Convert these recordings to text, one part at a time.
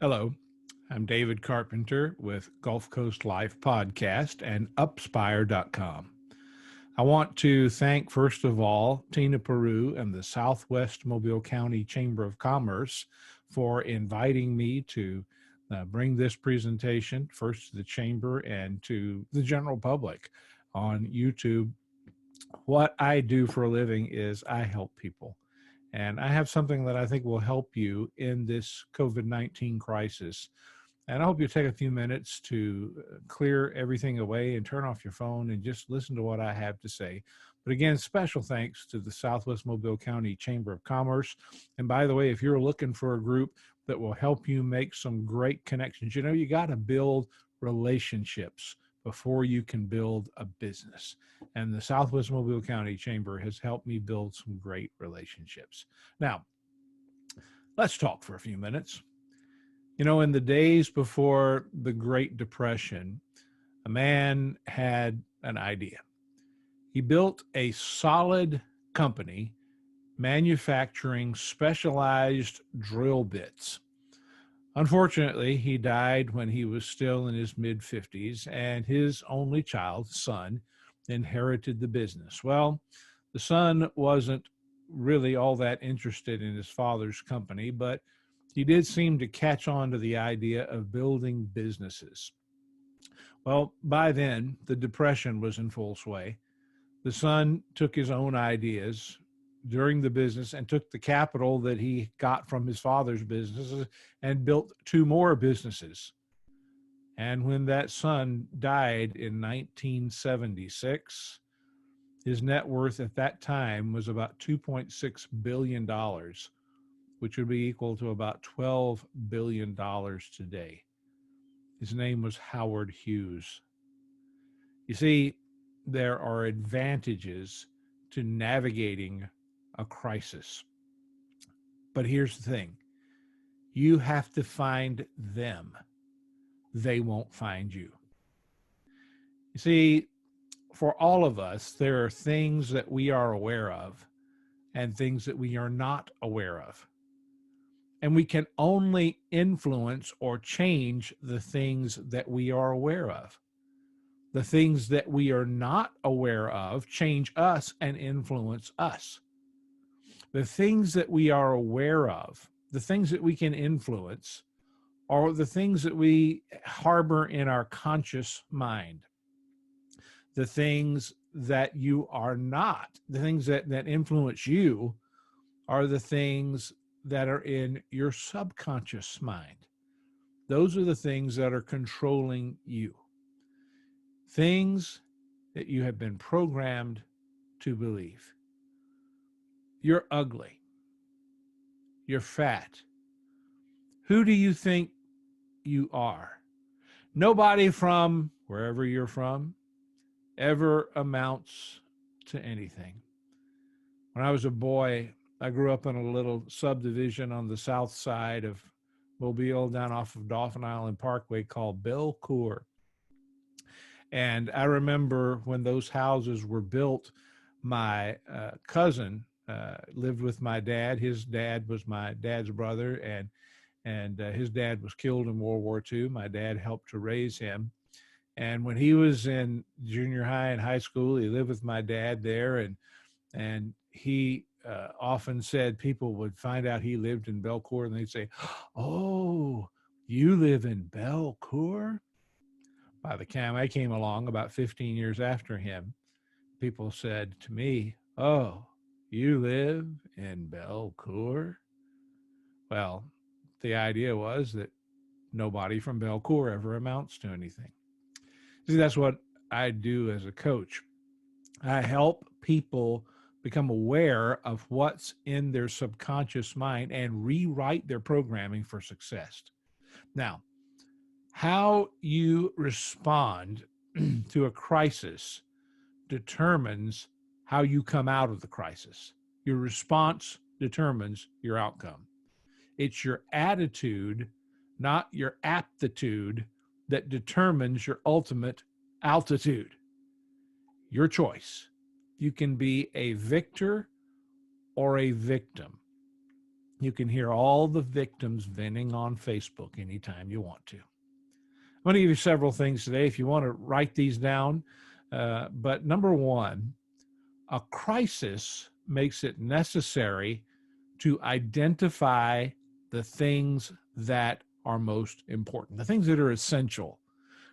Hello, I'm David Carpenter with Gulf Coast Life Podcast and Upspire.com. I want to thank, first of all, Tina Peru and the Southwest Mobile County Chamber of Commerce for inviting me to bring this presentation first to the Chamber and to the general public on YouTube. What I do for a living is I help people. And I have something that I think will help you in this COVID-19 crisis. And I hope you take a few minutes to clear everything away and turn off your phone and just listen to what I have to say. But again, special thanks to the Southwest Mobile County Chamber of Commerce. And by the way, if you're looking for a group that will help you make some great connections, you got to build relationships before you can build a business. And the Southwest Mobile County Chamber has helped me build some great relationships. Now, let's talk for a few minutes. In the days before the Great Depression, a man had an idea. He built a solid company manufacturing specialized drill bits. Unfortunately, he died when he was still in his mid 50s, and his only child, son, inherited the business. Well, the son wasn't really all that interested in his father's company, but he did seem to catch on to the idea of building businesses. Well, by then, the Depression was in full sway. The son took his own ideas during the business and took the capital that he got from his father's businesses and built two more businesses. And when that son died in 1976, his net worth at that time was about $2.6 billion, which would be equal to about $12 billion today. His name was Howard Hughes. You see, there are advantages to navigating a crisis. But here's the thing, you have to find them. They won't find you. You see, for all of us, there are things that we are aware of and things that we are not aware of. And we can only influence or change the things that we are aware of. The things that we are not aware of change us and influence us. The things that we are aware of, the things that we can influence, are the things that we harbor in our conscious mind. The things that you are not, the things that influence you, are the things that are in your subconscious mind. Those are the things that are controlling you. Things that you have been programmed to believe. You're ugly. You're fat. Who do you think you are? Nobody from wherever you're from ever amounts to anything. When I was a boy, I grew up in a little subdivision on the south side of Mobile down off of Dauphin Island Parkway called Belcourt. And I remember when those houses were built, my cousin lived with my dad. His dad was my dad's brother, and his dad was killed in World War II. My dad helped to raise him. And when he was in junior high and high school, he lived with my dad there, and he often said people would find out he lived in Belcourt, and they'd say, "Oh, you live in Belcourt?" By the time I came along, about 15 years after him, people said to me, "Oh, you live in Belcourt?" Well, the idea was that nobody from Belcourt ever amounts to anything. See, that's what I do as a coach. I help people become aware of what's in their subconscious mind and rewrite their programming for success. Now, how you respond to a crisis determines how you come out of the crisis. Your response determines your outcome. It's your attitude, not your aptitude, that determines your ultimate altitude. Your choice. You can be a victor or a victim. You can hear all the victims venting on Facebook anytime you want to. I'm going to give you several things today if you want to write these down. But number one, a crisis makes it necessary to identify the things that are most important, the things that are essential.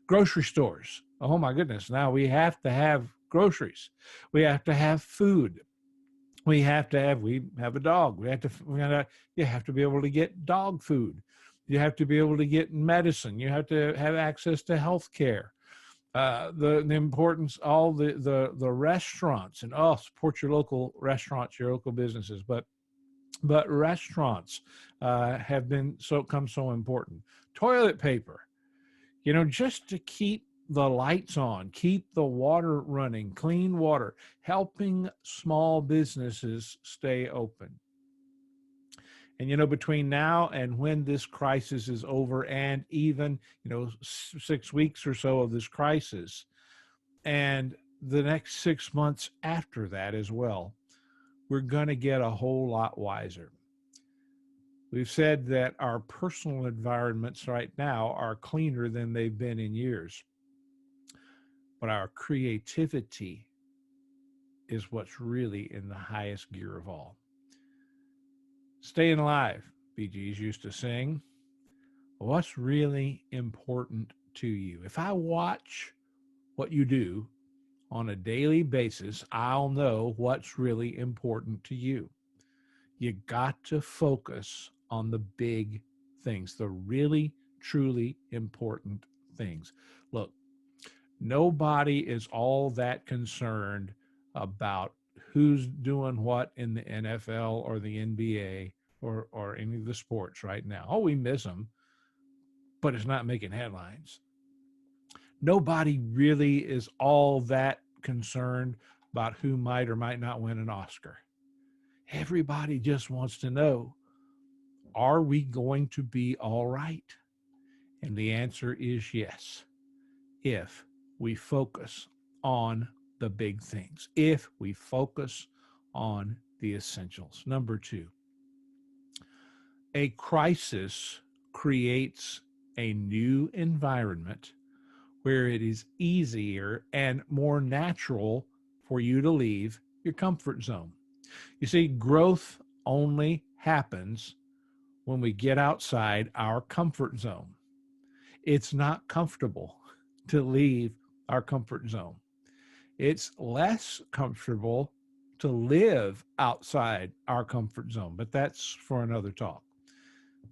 Grocery stores. Oh my goodness. Now we have to have groceries. We have to have food. We have a dog. You have to be able to get dog food. You have to be able to get medicine. You have to have access to health care. The importance, all the restaurants, and support your local restaurants, your local businesses. But restaurants have become so important. Toilet paper, just to keep the lights on, keep the water running, clean water, helping small businesses stay open. And, between now and when this crisis is over, and even, 6 weeks or so of this crisis, and the next 6 months after that as well, we're going to get a whole lot wiser. We've said that our personal environments right now are cleaner than they've been in years. But our creativity is what's really in the highest gear of all. Staying alive, Bee Gees used to sing. What's really important to you? If I watch what you do on a daily basis, I'll know what's really important to you. You got to focus on the big things, the really, truly important things. Look, nobody is all that concerned about who's doing what in the NFL or the NBA or any of the sports right now. Oh, we miss them, but it's not making headlines. Nobody really is all that concerned about who might or might not win an Oscar. Everybody just wants to know, are we going to be all right? And the answer is yes, if we focus on the big things, if we focus on the essentials. Number two, a crisis creates a new environment where it is easier and more natural for you to leave your comfort zone. You see, growth only happens when we get outside our comfort zone. It's not comfortable to leave our comfort zone. It's less comfortable to live outside our comfort zone, but that's for another talk.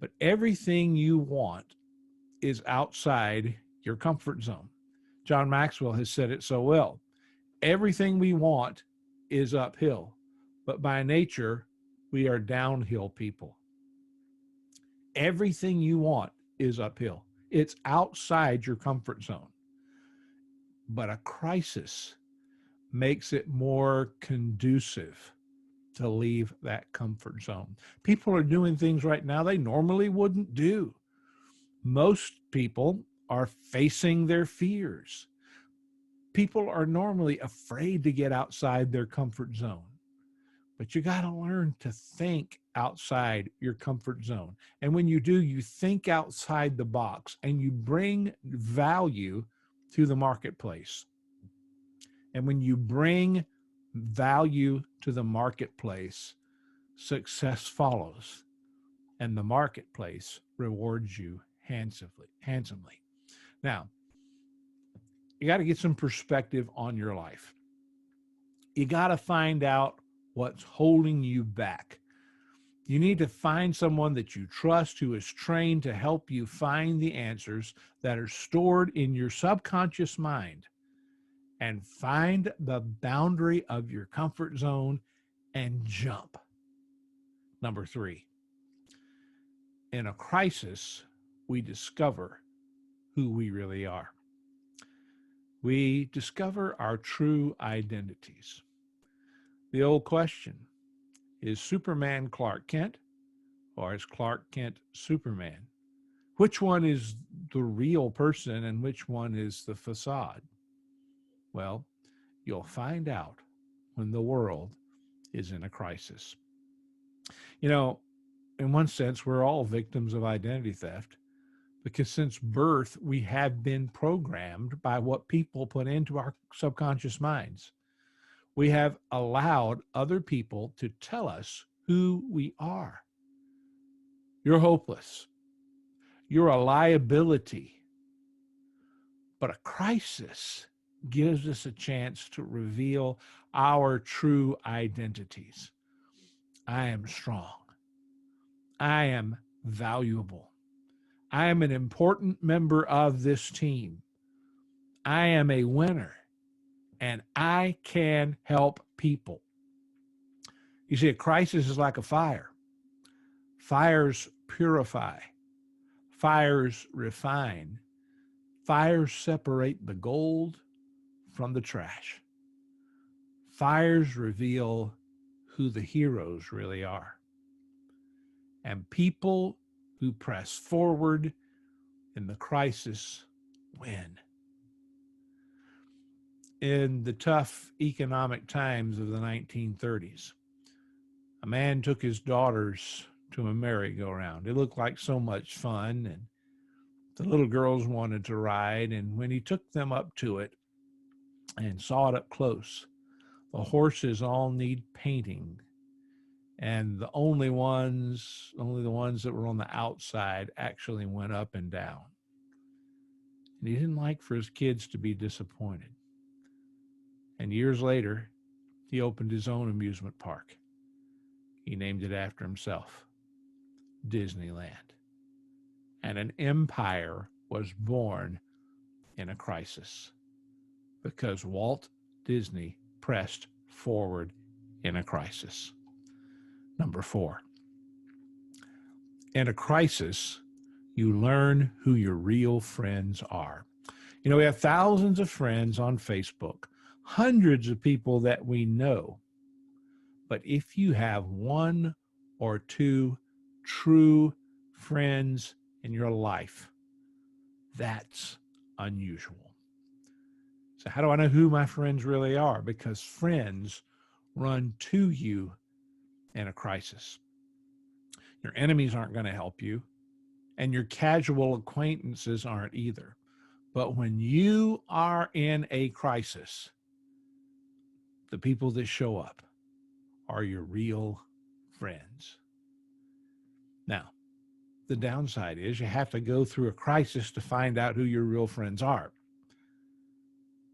But everything you want is outside your comfort zone. John Maxwell has said it so well. Everything we want is uphill, but by nature, we are downhill people. Everything you want is uphill. It's outside your comfort zone. But a crisis makes it more conducive to leave that comfort zone. People are doing things right now they normally wouldn't do. Most people are facing their fears. People are normally afraid to get outside their comfort zone. But you got to learn to think outside your comfort zone. And when you do, you think outside the box and you bring value to the marketplace. And when you bring value to the marketplace, success follows, and the marketplace rewards you handsomely. Now, you got to get some perspective on your life. You got to find out what's holding you back. You need to find someone that you trust who is trained to help you find the answers that are stored in your subconscious mind, and find the boundary of your comfort zone and jump. Number three, in a crisis, we discover who we really are. We discover our true identities. The old question, is Superman Clark Kent, or is Clark Kent Superman? Which one is the real person and which one is the facade? Well, you'll find out when the world is in a crisis. in one sense, we're all victims of identity theft because since birth, we have been programmed by what people put into our subconscious minds. We have allowed other people to tell us who we are. You're hopeless. You're a liability. But a crisis gives us a chance to reveal our true identities. I am strong. I am valuable. I am an important member of this team. I am a winner, and I can help people. You see, a crisis is like a fire. Fires purify. Fires refine. Fires separate the gold from the trash. Fires reveal who the heroes really are. And people who press forward in the crisis win. In the tough economic times of the 1930s, a man took his daughters to a merry-go-round. It looked like so much fun, and the little girls wanted to ride. And when he took them up to it and saw it up close, the horses all need painting. And the only the ones that were on the outside actually went up and down. And he didn't like for his kids to be disappointed. And years later, he opened his own amusement park. He named it after himself, Disneyland. And an empire was born in a crisis because Walt Disney pressed forward in a crisis. Number 4, in a crisis, you learn who your real friends are. You know, we have thousands of friends on Facebook, hundreds of people that we know. But if you have one or two true friends in your life, that's unusual. So how do I know who my friends really are? Because friends run to you in a crisis. Your enemies aren't going to help you, and your casual acquaintances aren't either. But when you are in a crisis, the people that show up are your real friends. Now, the downside is you have to go through a crisis to find out who your real friends are.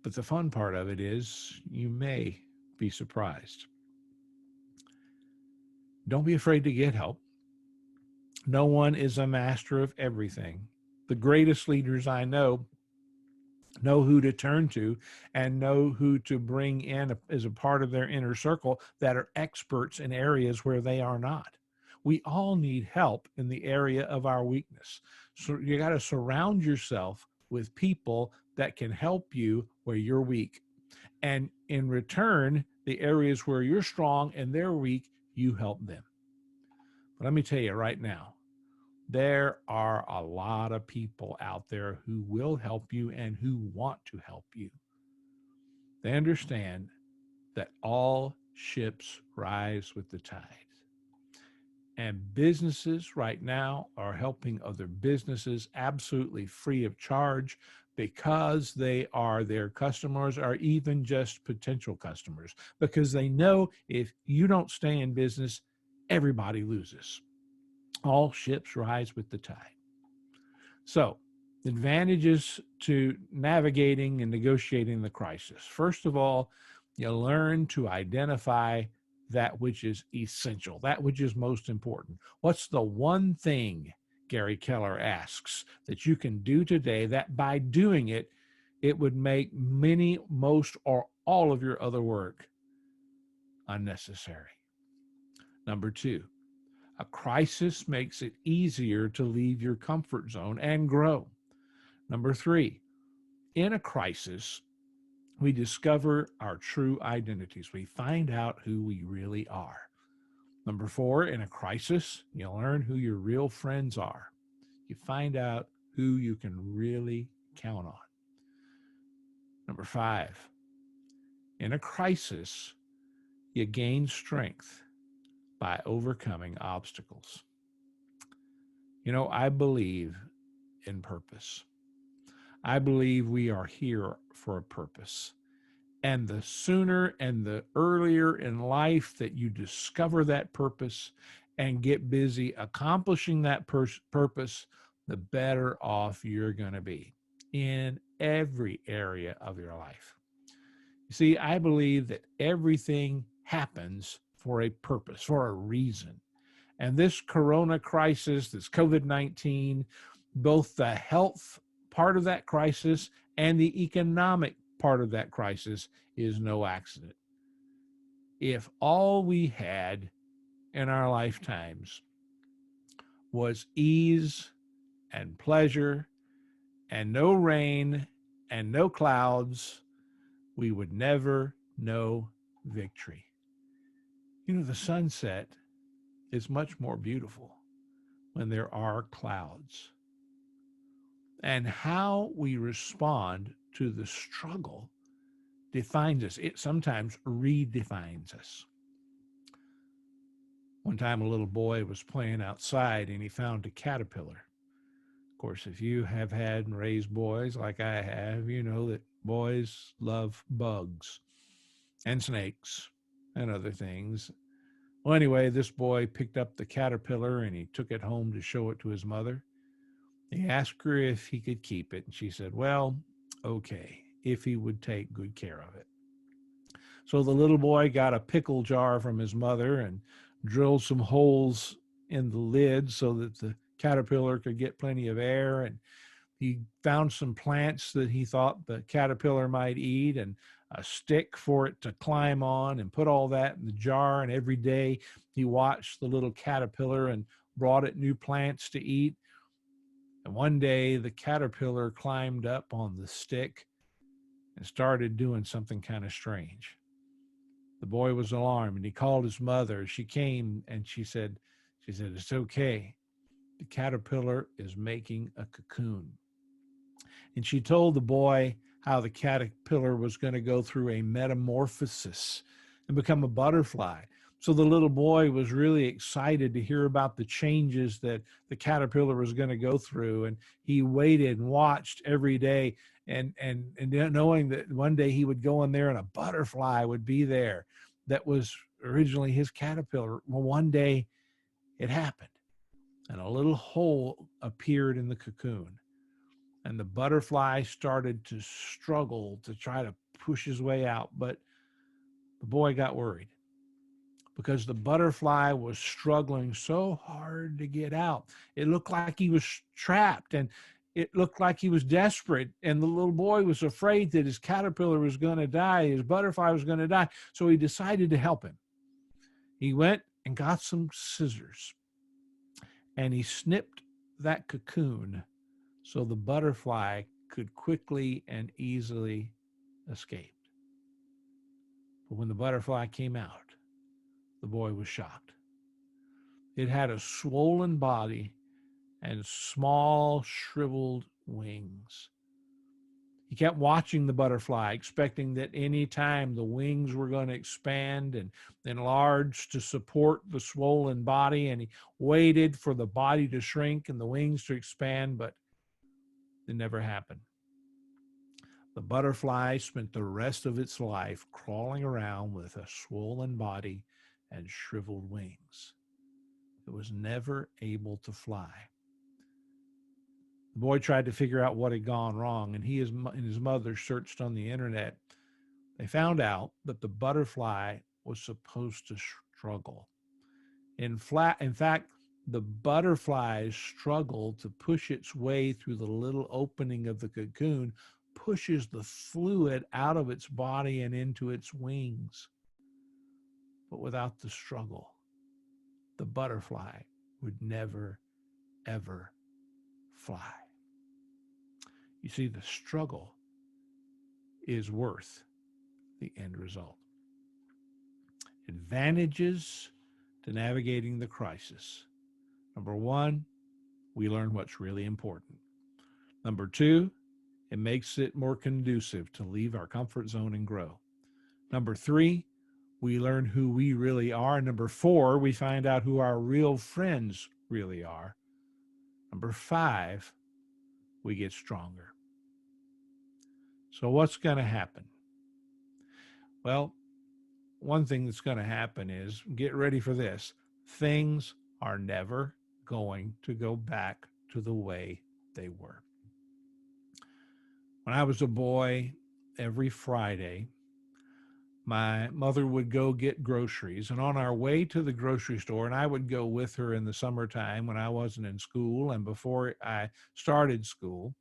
But the fun part of it is you may be surprised. Don't be afraid to get help. No one is a master of everything. The greatest leaders I know who to turn to and know who to bring in as a part of their inner circle that are experts in areas where they are not. We all need help in the area of our weakness. So you got to surround yourself with people that can help you where you're weak. And in return, the areas where you're strong and they're weak, you help them. But let me tell you right now, there are a lot of people out there who will help you and who want to help you. They understand that all ships rise with the tide. And businesses right now are helping other businesses absolutely free of charge because they are their customers or even just potential customers, because they know if you don't stay in business, everybody loses. All ships rise with the tide. So, advantages to navigating and negotiating the crisis. First of all, you learn to identify that which is essential, that which is most important. What's the one thing, Gary Keller asks, that you can do today that by doing it, it would make many, most, or all of your other work unnecessary? Number 2, a crisis makes it easier to leave your comfort zone and grow. Number 3, in a crisis, we discover our true identities. We find out who we really are. Number 4, in a crisis, you learn who your real friends are. You find out who you can really count on. Number 5, in a crisis, you gain strength by overcoming obstacles. I believe in purpose. I believe we are here for a purpose. And the sooner and the earlier in life that you discover that purpose and get busy accomplishing that purpose, the better off you're going to be in every area of your life. You see, I believe that everything happens for a purpose, for a reason. And this corona crisis, this COVID 19, both the health part of that crisis and the economic part of that crisis is no accident. If all we had in our lifetimes was ease and pleasure and no rain and no clouds, we would never know victory. The sunset is much more beautiful when there are clouds. And how we respond to the struggle defines us. It sometimes redefines us. One time a little boy was playing outside and he found a caterpillar. Of course, if you have had and raised boys like I have, you know that boys love bugs and snakes and other things. Well, anyway, this boy picked up the caterpillar and he took it home to show it to his mother. He asked her if he could keep it, and she said, well, okay, if he would take good care of it. So the little boy got a pickle jar from his mother and drilled some holes in the lid so that the caterpillar could get plenty of air. And he found some plants that he thought the caterpillar might eat and a stick for it to climb on, and put all that in the jar. And every day he watched the little caterpillar and brought it new plants to eat. And one day the caterpillar climbed up on the stick and started doing something kind of strange. The boy was alarmed and he called his mother. She came and she said, it's okay. The caterpillar is making a cocoon. And she told the boy how the caterpillar was going to go through a metamorphosis and become a butterfly. So the little boy was really excited to hear about the changes that the caterpillar was going to go through. And he waited and watched every day and knowing that one day he would go in there and a butterfly would be there that was originally his caterpillar. Well, one day it happened and a little hole appeared in the cocoon. And the butterfly started to struggle to try to push his way out. But the boy got worried because the butterfly was struggling so hard to get out. It looked like he was trapped and it looked like he was desperate. And the little boy was afraid that his caterpillar was going to die, his butterfly was going to die. So he decided to help him. He went and got some scissors and he snipped that cocoon so the butterfly could quickly and easily escape. But when the butterfly came out, the boy was shocked. It had a swollen body and small, shriveled wings. He kept watching the butterfly, expecting that any time the wings were going to expand and enlarge to support the swollen body, and he waited for the body to shrink and the wings to expand, but it never happened. The butterfly spent the rest of its life crawling around with a swollen body and shriveled wings. It was never able to fly. The boy tried to figure out what had gone wrong, and he and his mother searched on the internet. They found out that the butterfly was supposed to struggle. In fact, the butterfly's struggle to push its way through the little opening of the cocoon pushes the fluid out of its body and into its wings. But without the struggle, the butterfly would never, ever fly. You see, the struggle is worth the end result. Advantages to navigating the crisis. Number one, we learn what's really important. Number two, it makes it more conducive to leave our comfort zone and grow. Number three, we learn who we really are. Number four, we find out who our real friends really are. Number 5, we get stronger. So what's going to happen? Well, one thing that's going to happen is, get ready for this, things are never going to go back to the way they were. When I was a boy, every Friday, my mother would go get groceries. And on our way to the grocery store, and I would go with her in the summertime when I wasn't in school and before I started school.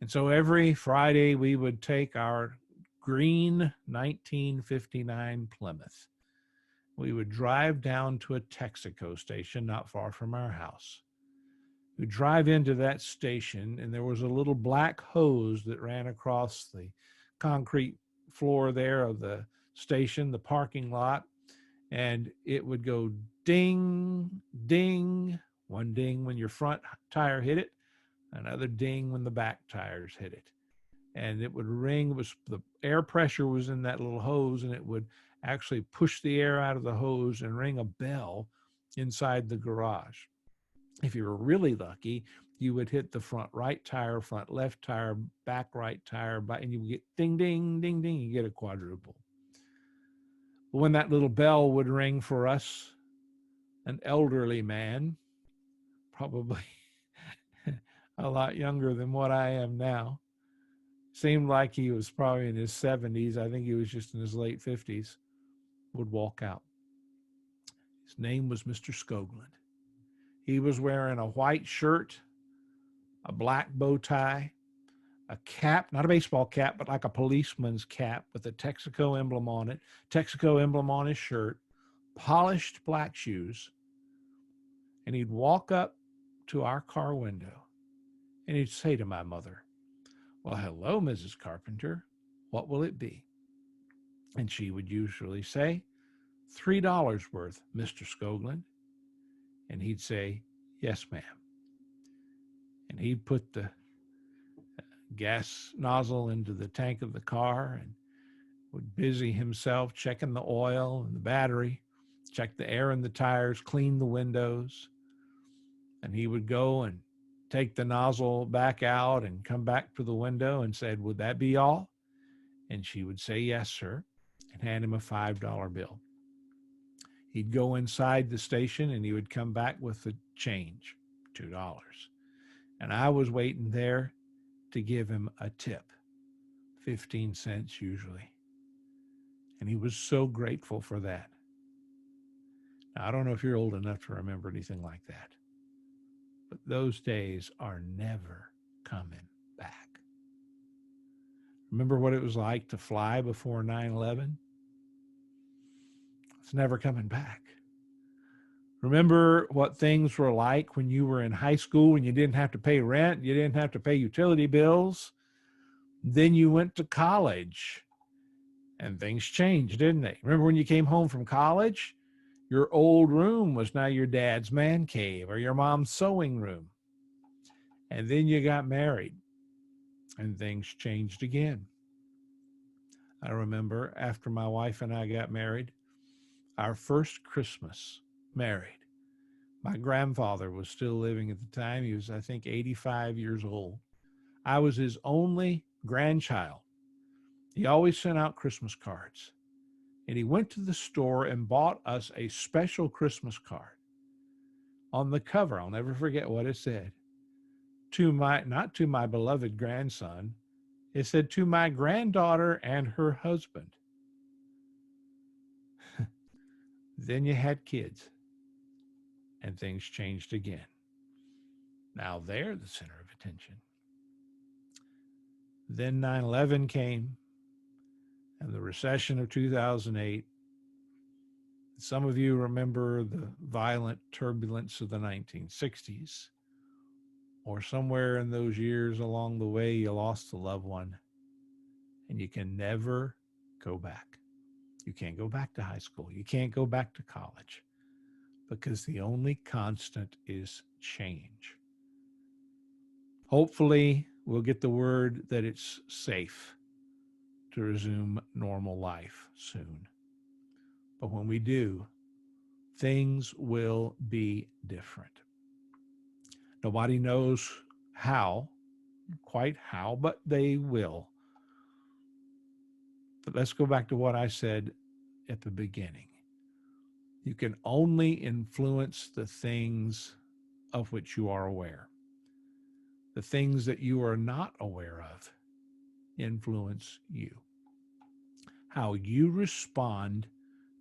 And so every Friday, we would take our green 1959 Plymouth. We would drive down to a Texaco station not far from our house. We'd drive into that station, and there was a little black hose that ran across the concrete floor there of the station, the parking lot, and it would go ding, ding, one ding when your front tire hit it, another ding when the back tires hit it. And it would ring. It was, the air pressure was in that little hose, and it would actually push the air out of the hose and ring a bell inside the garage. If you were really lucky, you would hit the front right tire, front left tire, back right tire, and you would get ding, ding, ding, ding. You get a quadruple. But when that little bell would ring for us, an elderly man, probably a lot younger than what I am now, seemed like he was probably in his 70s. I think he was just in his late 50s, would walk out. His name was Mr. Skoglund. He was wearing a white shirt, a black bow tie, a cap, not a baseball cap, but like a policeman's cap with a Texaco emblem on it, Texaco emblem on his shirt, polished black shoes. And he'd walk up to our car window and he'd say to my mother, "Well, hello, Mrs. Carpenter. What will it be?" And she would usually say, $3 worth, Mr. Skoglund. And he'd say, "Yes, ma'am." And he'd put the gas nozzle into the tank of the car and would busy himself checking the oil and the battery, check the air in the tires, clean the windows. And he would go and take the nozzle back out and come back to the window and said, "Would that be all?" And she would say, "Yes, sir," and hand him a $5 bill. He'd go inside the station and he would come back with the change, $2. And I was waiting there to give him a tip, 15 cents usually. And he was so grateful for that. Now, I don't know if you're old enough to remember anything like that, but those days are never coming back. Remember what it was like to fly before 9/11? It's never coming back. Remember what things were like when you were in high school, when you didn't have to pay rent, you didn't have to pay utility bills. Then you went to college and things changed, didn't they? Remember when you came home from college, your old room was now your dad's man cave or your mom's sewing room. And then you got married and things changed again. I remember after my wife and I got married, our first Christmas married. My grandfather was still living at the time. He was, I think, 85 years old. I was his only grandchild. He always sent out Christmas cards. And he went to the store and bought us a special Christmas card. On the cover, I'll never forget what it said. Not to my beloved grandson, it said, "To my granddaughter and her husband." Then you had kids, and things changed again. Now they're the center of attention. Then 9/11 came, and the recession of 2008. Some of you remember the violent turbulence of the 1960s, or somewhere in those years along the way, you lost a loved one, and you can never go back. You can't go back to high school. You can't go back to college, because the only constant is change. Hopefully, we'll get the word that it's safe to resume normal life soon. But when we do, things will be different. Nobody knows how, quite how, but they will. But let's go back to what I said at the beginning. You can only influence the things of which you are aware. The things that you are not aware of influence you. How you respond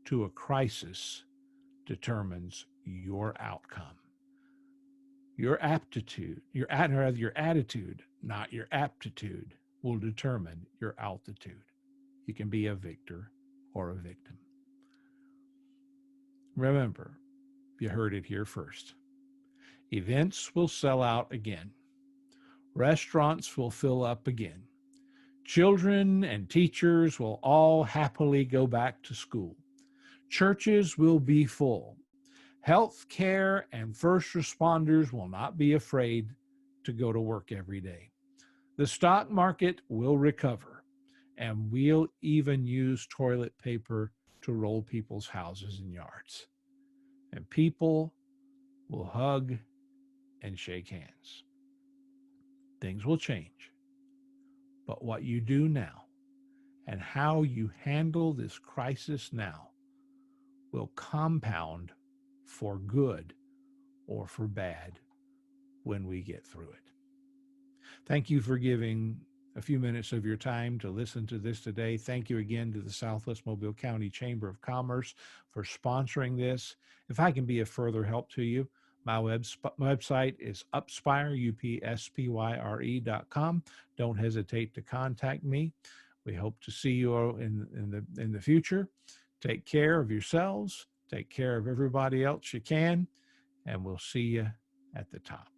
to a crisis determines your outcome. Your attitude, not your aptitude, will determine your altitude. You can be a victor or a victim. Remember, you heard it here first. Events will sell out again. Restaurants will fill up again. Children and teachers will all happily go back to school. Churches will be full. Health care and first responders will not be afraid to go to work every day. The stock market will recover, and we'll even use toilet paper to roll people's houses and yards. And people will hug and shake hands. Things will change. But what you do now and how you handle this crisis now will compound for good or for bad when we get through it. Thank you for giving a few minutes of your time to listen to this today. Thank you again to the Southwest Mobile County Chamber of Commerce for sponsoring this. If I can be of further help to you, my website is upspire, upspyre.com. Don't hesitate to contact me. We hope to see you in the future. Take care of yourselves. Take care of everybody else you can. And we'll see you at the top.